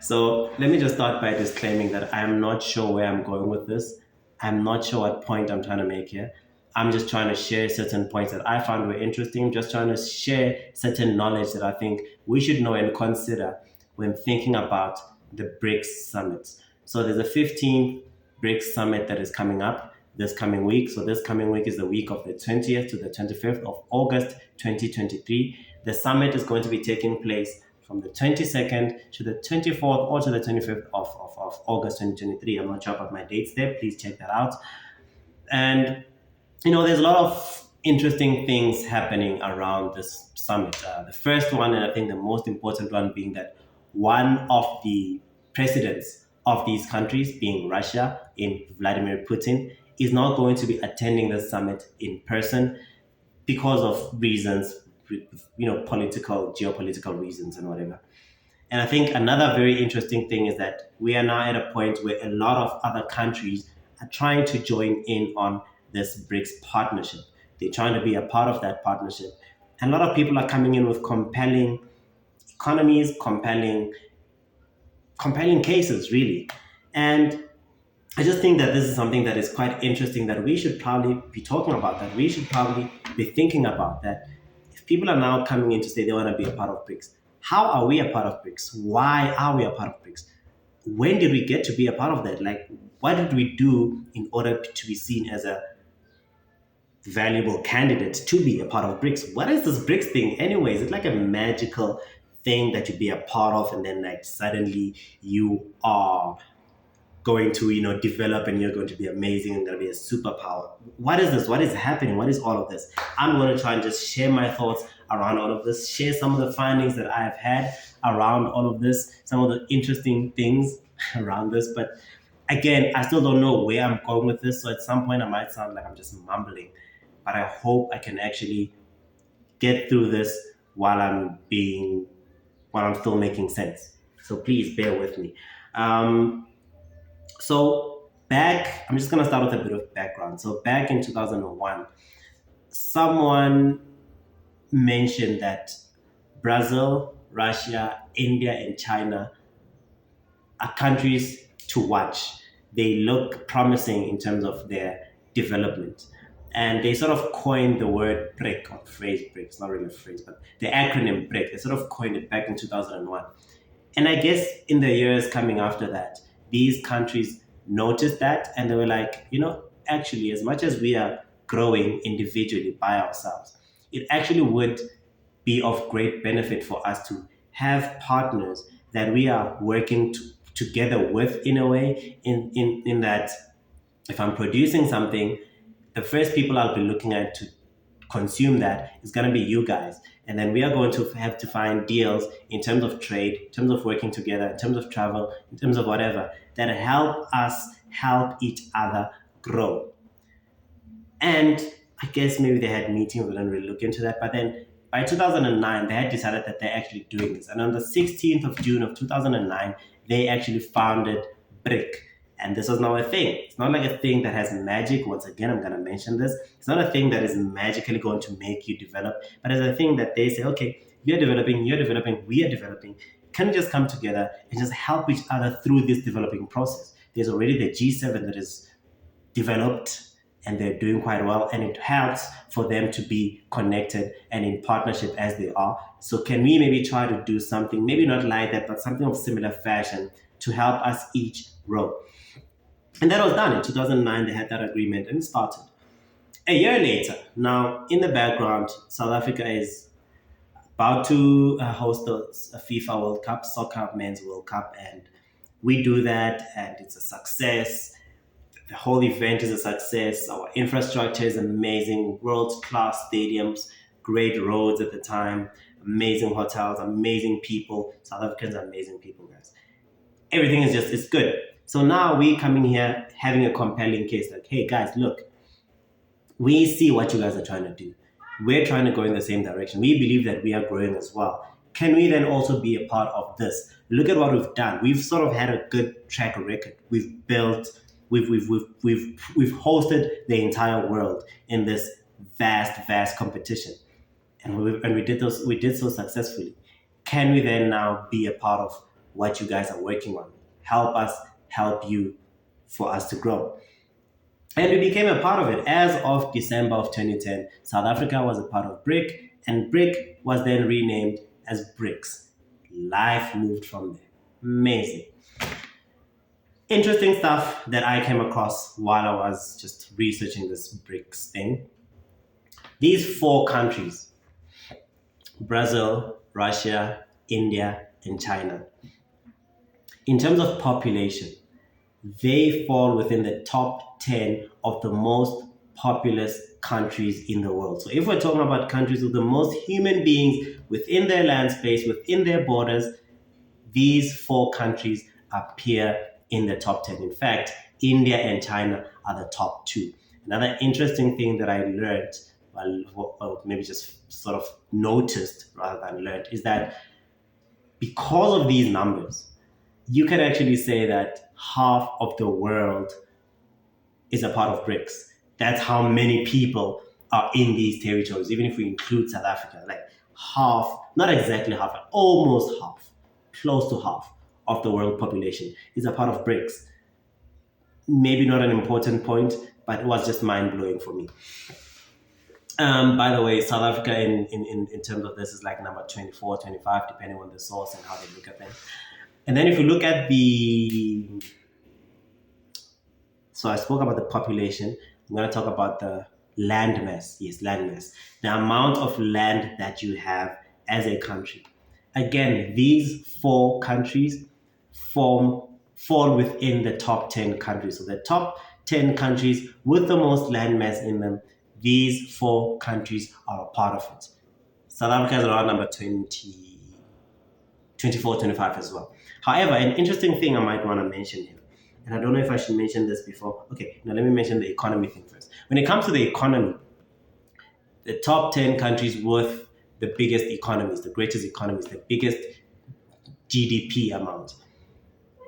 So let me just start by disclaiming that I'm not sure where I'm going with this. I'm not sure what point I'm trying to make here. I'm just trying to share certain points that I found were interesting, just trying to share certain knowledge that I think we should know and consider when thinking about the BRICS Summit. So there's a 15th BRICS Summit that is coming up this coming week. So this coming week is the week of the 20th to the 25th of August 2023. The summit is going to be taking place from the 22nd to the 24th or to the 25th of August 2023. I'm not sure about my dates there. Please check that out. And, there's a lot of interesting things happening around this summit. The first one, and I think the most important one, being that one of the presidents of these countries, being Russia in Vladimir Putin, is not going to be attending the summit in person because of reasons, political, geopolitical reasons and whatever. And I think another very interesting thing is that we are now at a point where a lot of other countries are trying to join in on this BRICS partnership. They're trying to be a part of that partnership. And a lot of people are coming in with compelling economies, compelling cases, really. And I just think that this is something that is quite interesting that we should probably be talking about, that we should probably be thinking about, that if people are now coming in to say they want to be a part of BRICS, how are we a part of BRICS? Why are we a part of BRICS? When did we get to be a part of that? Like, what did we do in order to be seen as a valuable candidate to be a part of BRICS? What is this BRICS thing anyway? Is it like a magical thing that you be a part of and then like suddenly you are going to develop and you're going to be amazing and going to be a superpower? What is this? What is happening? What is all of this? I'm going to try and just share my thoughts around all of this, share some of the findings that I have had around all of this, some of the interesting things around this. But again, I still don't know where I'm going with this, so at some point I might sound like I'm just mumbling, but I hope I can actually get through this while I'm still making sense. So please bear with me. So I'm just going to start with a bit of background. So back in 2001, someone mentioned that Brazil, Russia, India, and China are countries to watch. They look promising in terms of their development. And they sort of coined the word BRIC, or phrase BRIC. It's not really a phrase, but the acronym BRIC, they sort of coined it back in 2001. And I guess in the years coming after that, these countries noticed that and they were like, actually, as much as we are growing individually by ourselves, it actually would be of great benefit for us to have partners that we are working together with, in a way, in that if I'm producing something, the first people I'll be looking at to consume that is going to be you guys. And then we are going to have to find deals in terms of trade, in terms of working together, in terms of travel, in terms of whatever, that help us help each other grow. And I guess maybe they had meetings, we didn't really look into that. But then by 2009, they had decided that they're actually doing this. And on the 16th of June of 2009, they actually founded BRIC. And this was now a thing. It's not like a thing that has magic. Once again, I'm going to mention this. It's not a thing that is magically going to make you develop, but it's a thing that they say, okay, you're developing, we are developing. Can we just come together and just help each other through this developing process? There's already the G7 that is developed and they're doing quite well, and it helps for them to be connected and in partnership as they are. So can we maybe try to do something, maybe not like that, but something of similar fashion to help us each grow? And that was done in 2009. They had that agreement and it started. A year later, now in the background, South Africa is about to host a FIFA World Cup, Soccer Men's World Cup, and we do that and it's a success. The whole event is a success. Our infrastructure is amazing, world-class stadiums, great roads at the time, amazing hotels, amazing people. South Africans are amazing people, guys. Everything is it's good. So now we coming here having a compelling case like, hey guys, look, we see what you guys are trying to do. We're trying to go in the same direction. We believe that we are growing as well. Can we then also be a part of this? Look at what we've done. We've sort of had a good track record. We've built, we've hosted the entire world in this vast competition. And we did so successfully. Can we then now be a part of what you guys are working on. Help us help you for us to grow. And we became a part of it. As of December of 2010, South Africa was a part of BRIC, and BRIC was then renamed as BRICS. Life moved from there. Amazing. Interesting stuff that I came across while I was just researching this BRICS thing. These four countries, Brazil, Russia, India, and China, in terms of population, they fall within the top 10 of the most populous countries in the world. So if we're talking about countries with the most human beings within their land space, within their borders, these four countries appear in the top 10. In fact, India and China are the top two. Another interesting thing that I learned, well, maybe just sort of noticed rather than learned, is that because of these numbers, you can actually say that half of the world is a part of BRICS. That's how many people are in these territories, even if we include South Africa. Like half, not exactly half, almost half, close to half of the world population is a part of BRICS. Maybe not an important point, but it was just mind blowing for me. By the way, South Africa in terms of this is like number 24, 25, depending on the source and how they look at them. And then if you look at so I spoke about the population. I'm going to talk about the land mass. Yes, land mass. The amount of land that you have as a country. Again, these four countries fall within the top 10 countries. So the top 10 countries with the most land mass in them, these four countries are a part of it. South Africa is around number 20, 24, 25 as well. However, an interesting thing I might want to mention here, and I don't know if I should mention this before. Okay, now let me mention the economy thing first. When it comes to the economy, the top 10 countries with the biggest economies, the greatest economies, the biggest GDP amount.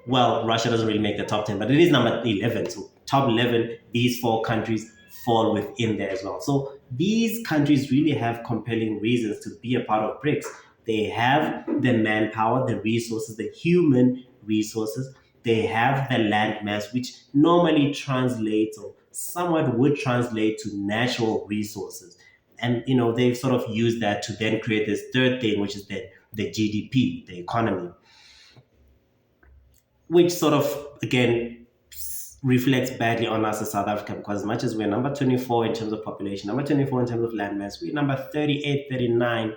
Well, Russia doesn't really make the top 10, but it is number 11. So top 11, these four countries fall within there as well. So these countries really have compelling reasons to be a part of BRICS. They have the manpower, the resources, the human resources. They have the land mass, which normally translates or somewhat would translate to natural resources. And they've sort of used that to then create this third thing, which is the GDP, the economy, which sort of again reflects badly on us as South Africa, because as much as we're number 24 in terms of population, number 24 in terms of land mass, we're number 38, 39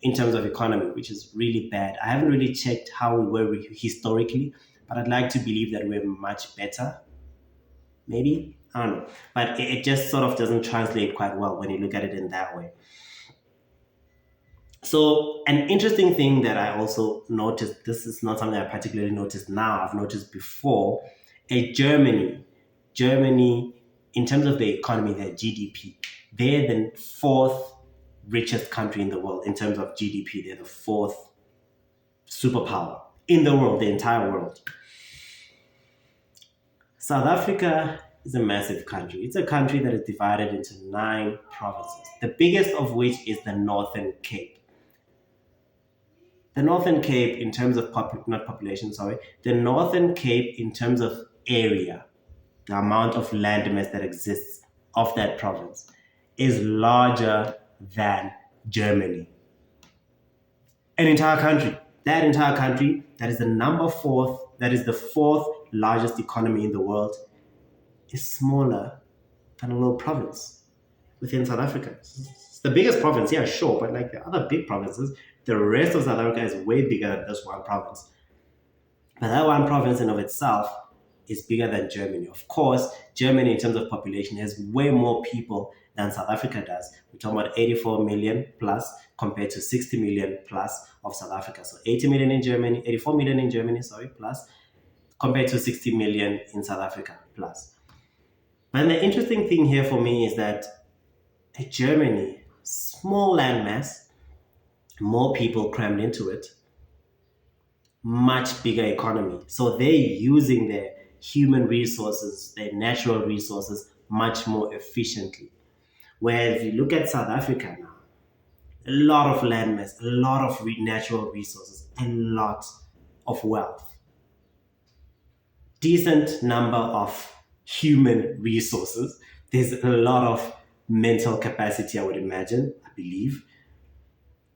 in terms of economy, which is really bad. I haven't really checked how we were historically, but I'd like to believe that we're much better. Maybe, I don't know. But it just sort of doesn't translate quite well when you look at it in that way. So an interesting thing that I also noticed, this is not something I particularly noticed now, I've noticed before, Germany, in terms of the economy, their GDP, they're the fourth richest country in the world in terms of GDP. They're the fourth superpower in the world, the entire world. South Africa is a massive country. It's a country that is divided into 9 provinces, the biggest of which is the Northern Cape. The Northern Cape, in terms of the Northern Cape in terms of area, the amount of land mass that exists of that province is larger than Germany. An entire country. That entire country, that is the fourth largest economy in the world, is smaller than a little province within South Africa. It's the biggest province, yeah, sure, but like the other big provinces, the rest of South Africa is way bigger than this one province. But that one province in of itself is bigger than Germany. Of course, Germany in terms of population has way more people than South Africa does. We're talking about 84 million plus compared to 60 million plus of South Africa. So 84 million in Germany, plus compared to 60 million in South Africa plus. And the interesting thing here for me is that Germany, small land mass, more people crammed into it, much bigger economy. So they're using their human resources, their natural resources, much more efficiently. Whereas if you look at South Africa now, a lot of land mass, a lot of natural resources, a lot of wealth, decent number of human resources. There's a lot of mental capacity, I would imagine, I believe,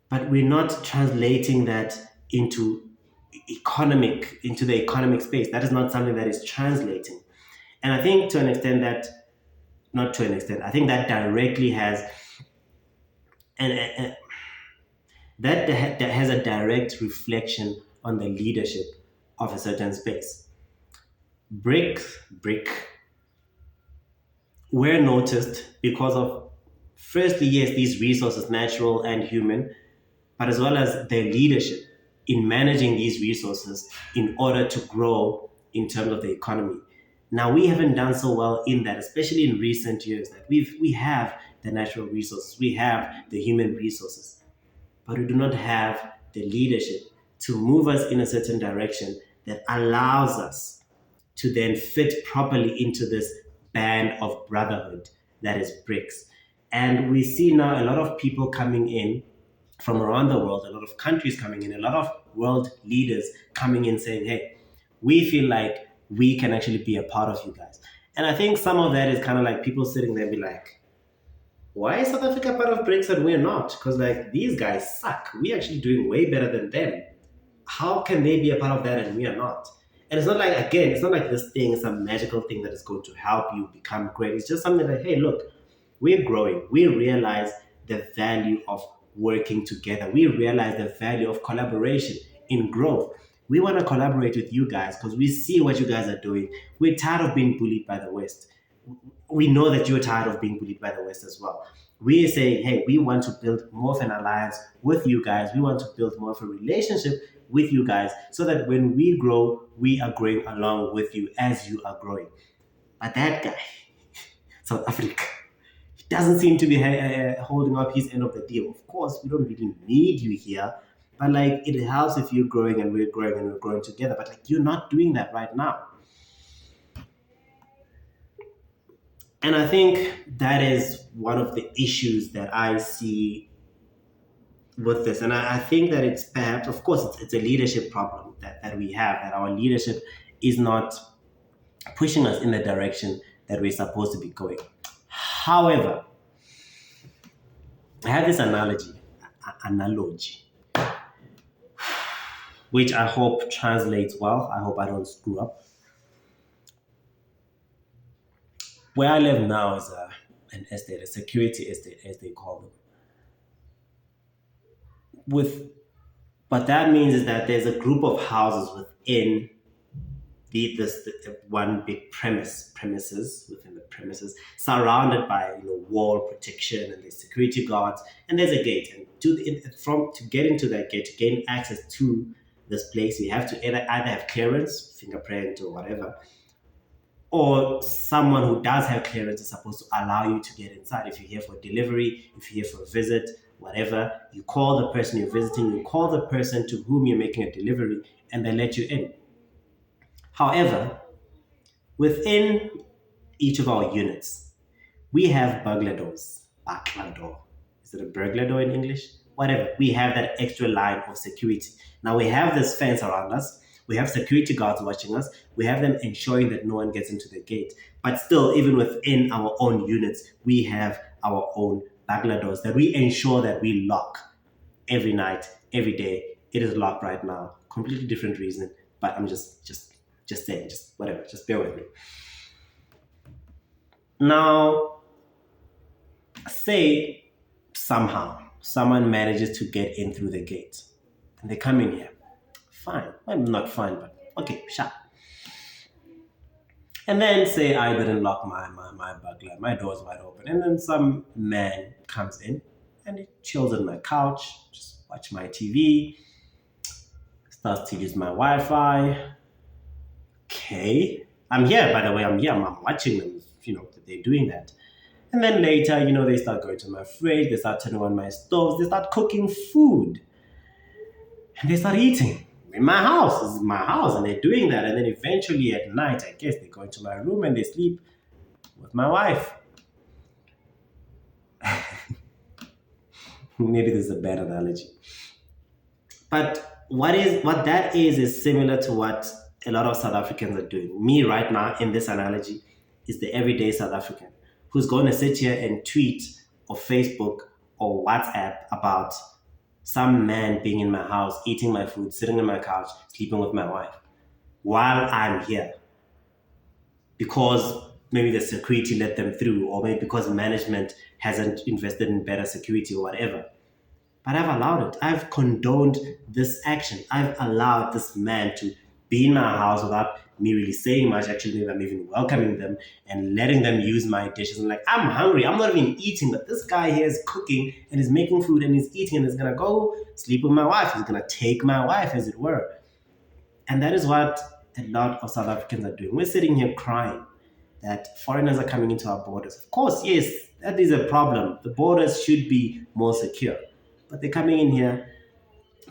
but we're not translating that into the economic space. That is not something that is translating. And I think to an extent that, not to an extent, I think that directly has and that has a direct reflection on the leadership of a certain space. BRIC were noticed because of, firstly, yes, these resources, natural and human, but as well as their leadership in managing these resources in order to grow in terms of the economy. Now, we haven't done so well in that, especially in recent years. That we have the natural resources, we have the human resources, but we do not have the leadership to move us in a certain direction that allows us to then fit properly into this band of brotherhood that is BRICS. And we see now a lot of people coming in from around the world, a lot of countries coming in, a lot of world leaders coming in saying, hey, we feel like we can actually be a part of you guys. And I think some of that is kind of like people sitting there and be like, why is South Africa part of BRICS and we're not? Because like these guys suck. We're actually doing way better than them. How can they be a part of that and we are not? And it's not like, again, it's not like this thing is some magical thing that is going to help you become great. It's just something that, hey, look, we're growing. We realize the value of working together. We realize the value of collaboration in growth. We want to collaborate with you guys because we see what you guys are doing. We're tired of being bullied by the West. We know that you're tired of being bullied by the West as well. We are saying, hey, we want to build more of an alliance with you guys. We want to build more of a relationship with you guys so that when we grow, we are growing along with you as you are growing. But that guy, South Africa, he doesn't seem to be holding up his end of the deal. Of course, we don't really need you here, but like it helps if you're growing and we're growing and we're growing together. But like you're not doing that right now. And I think that is one of the issues that I see with this. And I think that it's perhaps, of course, it's a leadership problem that we have, that our leadership is not pushing us in the direction that we're supposed to be going. However, I have this analogy, which I hope translates well. I hope I don't screw up. Where I live now is an estate, a security estate, as they call them. What that means is that there's a group of houses within the one big premises within the premises, surrounded by wall protection, and there's security guards, and there's a gate. And to get into that gate, to gain access to this place, you have to either have clearance, fingerprint, or whatever, or someone who does have clearance is supposed to allow you to get inside. If you're here for delivery, if you're here for a visit, whatever, you call the person you're visiting, you call the person to whom you're making a delivery, and they let you in. However, within each of our units, we have burglar doors. Burglar door. Is it a burglar door in English? Whatever. We have that extra line of security. Now we have this fence around us. We have security guards watching us. We have them ensuring that no one gets into the gate. But still, even within our own units, we have our own burglar doors that we ensure that we lock every night, every day. It is locked right now. Completely different reason, but I'm just saying, just whatever, just bear with me. Now, say somehow someone manages to get in through the gate and they come in here. Fine. Well, not fine, but okay, sure. And then say I didn't lock my burglar, my door's wide open. And then some man comes in and he chills on my couch, just watch my TV, starts to use my Wi-Fi. Okay. I'm here, by the way, I'm here, I'm watching them, that they're doing that. And then later, they start going to my fridge, they start turning on my stoves, they start cooking food. And they start eating. In my house, this is my house, and they're doing that. And then eventually at night, I guess they go into my room and they sleep with my wife. Maybe this is a bad analogy. But what that is similar to what a lot of South Africans are doing. Me right now in this analogy is the everyday South African who's going to sit here and tweet or Facebook or WhatsApp about some man being in my house, eating my food, sitting on my couch, sleeping with my wife while I'm here because maybe the security let them through, or maybe because management hasn't invested in better security or whatever. But I've allowed it. I've condoned this action. I've allowed this man to be in my house without me really saying much. Actually, maybe I'm even welcoming them and letting them use my dishes. I'm like, I'm hungry. I'm not even eating, but this guy here is cooking and is making food and he's eating and is gonna go sleep with my wife. He's gonna take my wife, as it were. And that is what a lot of South Africans are doing. We're sitting here crying that foreigners are coming into our borders. Of course, yes, that is a problem. The borders should be more secure. But they're coming in here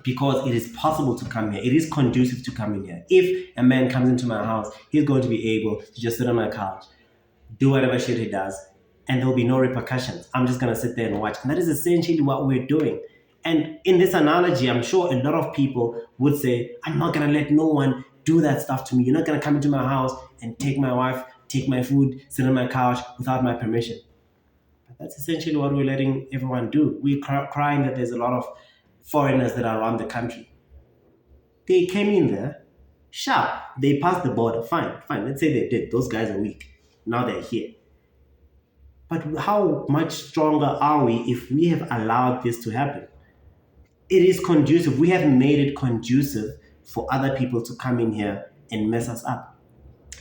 because it is possible to come here. It is conducive to come in here. If a man comes into my house, he's going to be able to just sit on my couch, do whatever shit he does, and there will be no repercussions. I'm just going to sit there and watch. And that is essentially what we're doing. And in this analogy, I'm sure a lot of people would say, I'm not going to let no one do that stuff to me. You're not going to come into my house and take my wife, take my food, sit on my couch without my permission. But that's essentially what we're letting everyone do. We're crying that there's a lot of foreigners that are around the country. They came in there, sharp. They passed the border. Fine. Let's say they did. Those guys are weak. Now they're here. But how much stronger are we if we have allowed this to happen? It is conducive. We have made it conducive for other people to come in here and mess us up.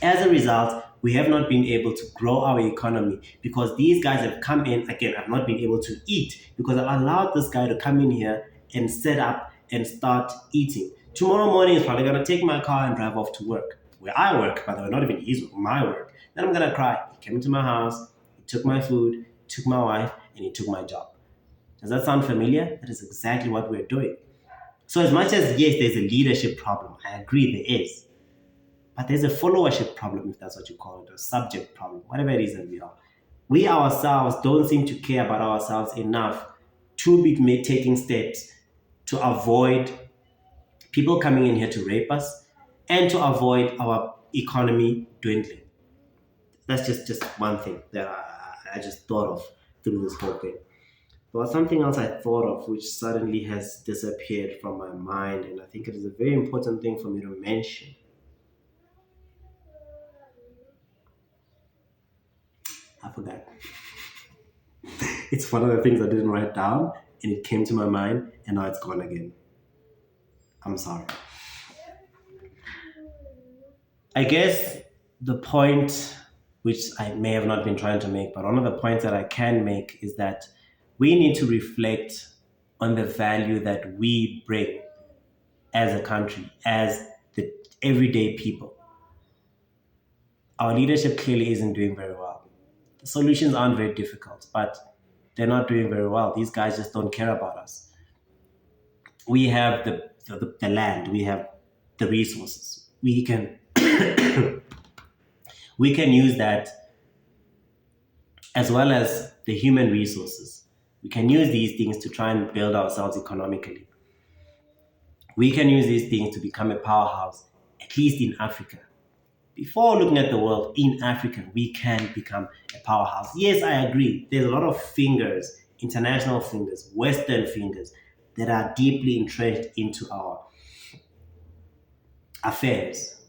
As a result, we have not been able to grow our economy because these guys have come in. Again, I've not been able to eat because I've allowed this guy to come in here and set up and start eating. Tomorrow morning is probably going to take my car and drive off to work, where I work, by the way, not even his work, my work. Then I'm going to cry. He came into my house, he took my food, took my wife, and he took my job. Does that sound familiar? That is exactly what we're doing. So as much as, yes, there's a leadership problem, I agree there is. But there's a followership problem, if that's what you call it, or subject problem, whatever it is that we are. We ourselves don't seem to care about ourselves enough to be taking steps to avoid people coming in here to rape us and to avoid our economy dwindling. That's just one thing that I just thought of through this whole thing. There was something else I thought of which suddenly has disappeared from my mind, and I think it is a very important thing for me to mention. I forgot. It's one of the things I didn't write down, and it came to my mind, and now it's gone again. I'm sorry. I guess the point, which I may have not been trying to make, but one of the points that I can make is that we need to reflect on the value that we bring as a country, as the everyday people. Our leadership clearly isn't doing very well. The solutions aren't very difficult, but they're not doing very well. These guys just don't care about us. We have the land, we have the resources. We can we can use that as well as the human resources. We can use these things to try and build ourselves economically. We can use these things to become a powerhouse, at least in Africa. Before looking at the world, in Africa, we can become a powerhouse. Yes, I agree. There's a lot of fingers, international fingers, Western fingers, that are deeply entrenched into our affairs.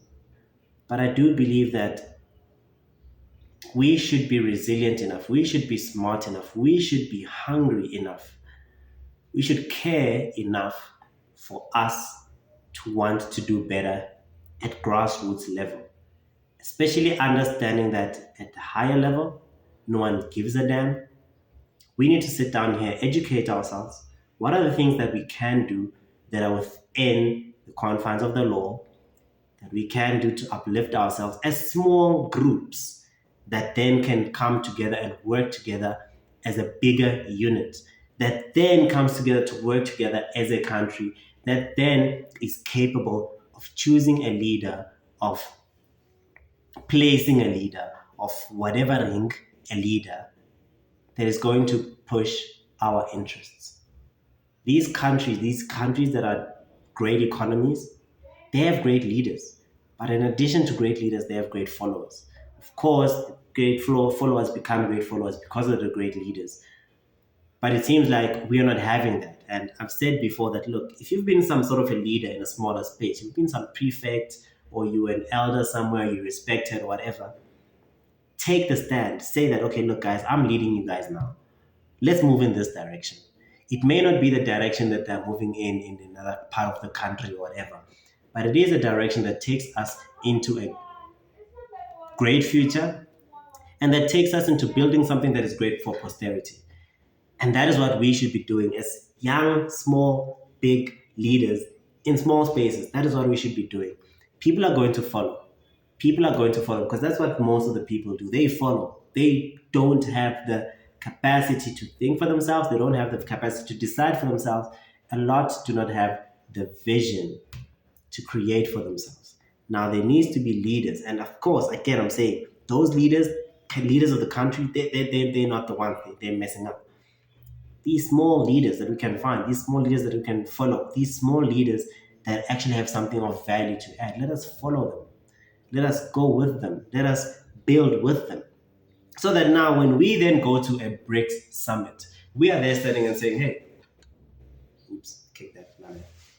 But I do believe that we should be resilient enough. We should be smart enough. We should be hungry enough. We should care enough for us to want to do better at grassroots level. Especially understanding that at the higher level, no one gives a damn. We need to sit down here, educate ourselves. What are the things that we can do that are within the confines of the law that we can do to uplift ourselves as small groups that then can come together and work together as a bigger unit, that then comes together to work together as a country, that then is capable of choosing a leader, of placing a leader, of whatever rank a leader that is going to push our interests. These countries that are great economies, they have great leaders. But in addition to great leaders, they have great followers. Of course, followers become great followers because of the great leaders. But it seems like we are not having that. And I've said before that, look, if you've been some sort of a leader in a smaller space, you've been some prefect or you're an elder somewhere, you're respected or whatever, take the stand. Say that, okay, look, guys, I'm leading you guys now. Let's move in this direction. It may not be the direction that they're moving in another part of the country or whatever, but it is a direction that takes us into a great future and that takes us into building something that is great for posterity. And that is what we should be doing as young, small, big leaders in small spaces. That is what we should be doing. People are going to follow. People are going to follow because that's what most of the people do. They follow. They don't have the capacity to think for themselves. They don't have the capacity to decide for themselves. A lot do not have the vision to create for themselves. Now, there needs to be leaders. And of course, again, I'm saying those leaders of the country, they're not the ones, they're messing up. These small leaders that we can find, these small leaders that we can follow, these small leaders that actually have something of value to add, let us follow them. Let us go with them. Let us build with them. So that now when we then go to a BRICS summit, we are there standing and saying, hey, oops, kick that.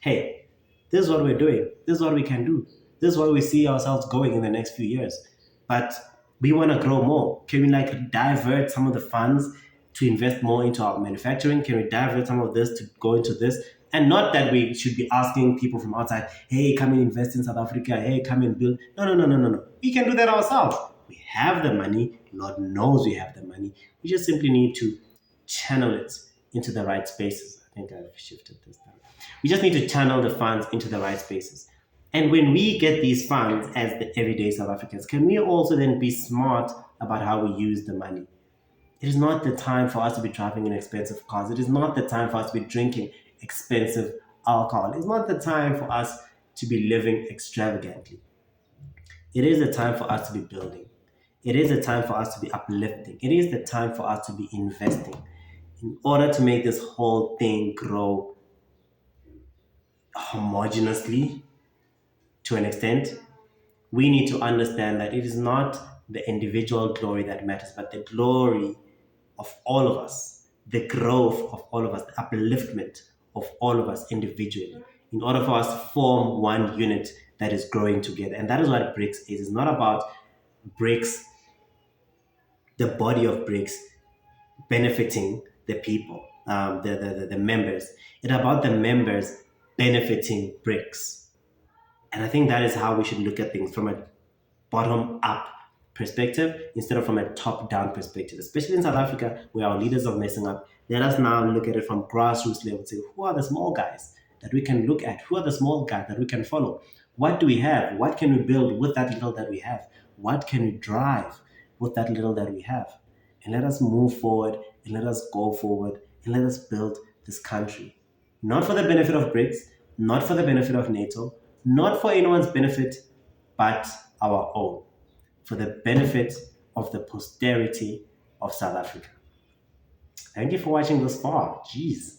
Hey, this is what we're doing. This is what we can do. This is where we see ourselves going in the next few years. But we want to grow more. Can we divert some of the funds to invest more into our manufacturing? Can we divert some of this to go into this? And not that we should be asking people from outside, hey, come and invest in South Africa. Hey, come and build. No. We can do that ourselves. We have the money. Lord knows we have the money. We just simply need to channel it into the right spaces. I think I've shifted this down. We just need to channel the funds into the right spaces. And when we get these funds as the everyday South Africans, can we also then be smart about how we use the money? It is not the time for us to be driving in expensive cars. It is not the time for us to be drinking expensive alcohol. It's not the time for us to be living extravagantly. It is the time for us to be building. It is the time for us to be uplifting. It is the time for us to be investing in order to make this whole thing grow homogeneously to an extent. We need to understand that it is not the individual glory that matters, but the glory of all of us, the growth of all of us, the upliftment of all of us individually, in order for us to form one unit that is growing together. And that is what BRICS is. It's not about BRICS, the body of BRICS, benefiting the people, the members. It's about the members benefiting BRICS. And I think that is how we should look at things, from a bottom up perspective instead of from a top down perspective, especially in South Africa where our leaders are messing up. Let us now look at it from grassroots level. Say, who are the small guys that we can look at? Who are the small guys that we can follow? What do we have? What can we build with that little that we have? What can we drive with that little that we have? And let us move forward and let us go forward and let us build this country. Not for the benefit of BRICS, not for the benefit of NATO, not for anyone's benefit, but our own, for the benefit of the posterity of South Africa. Thank you for watching this far. Jeez.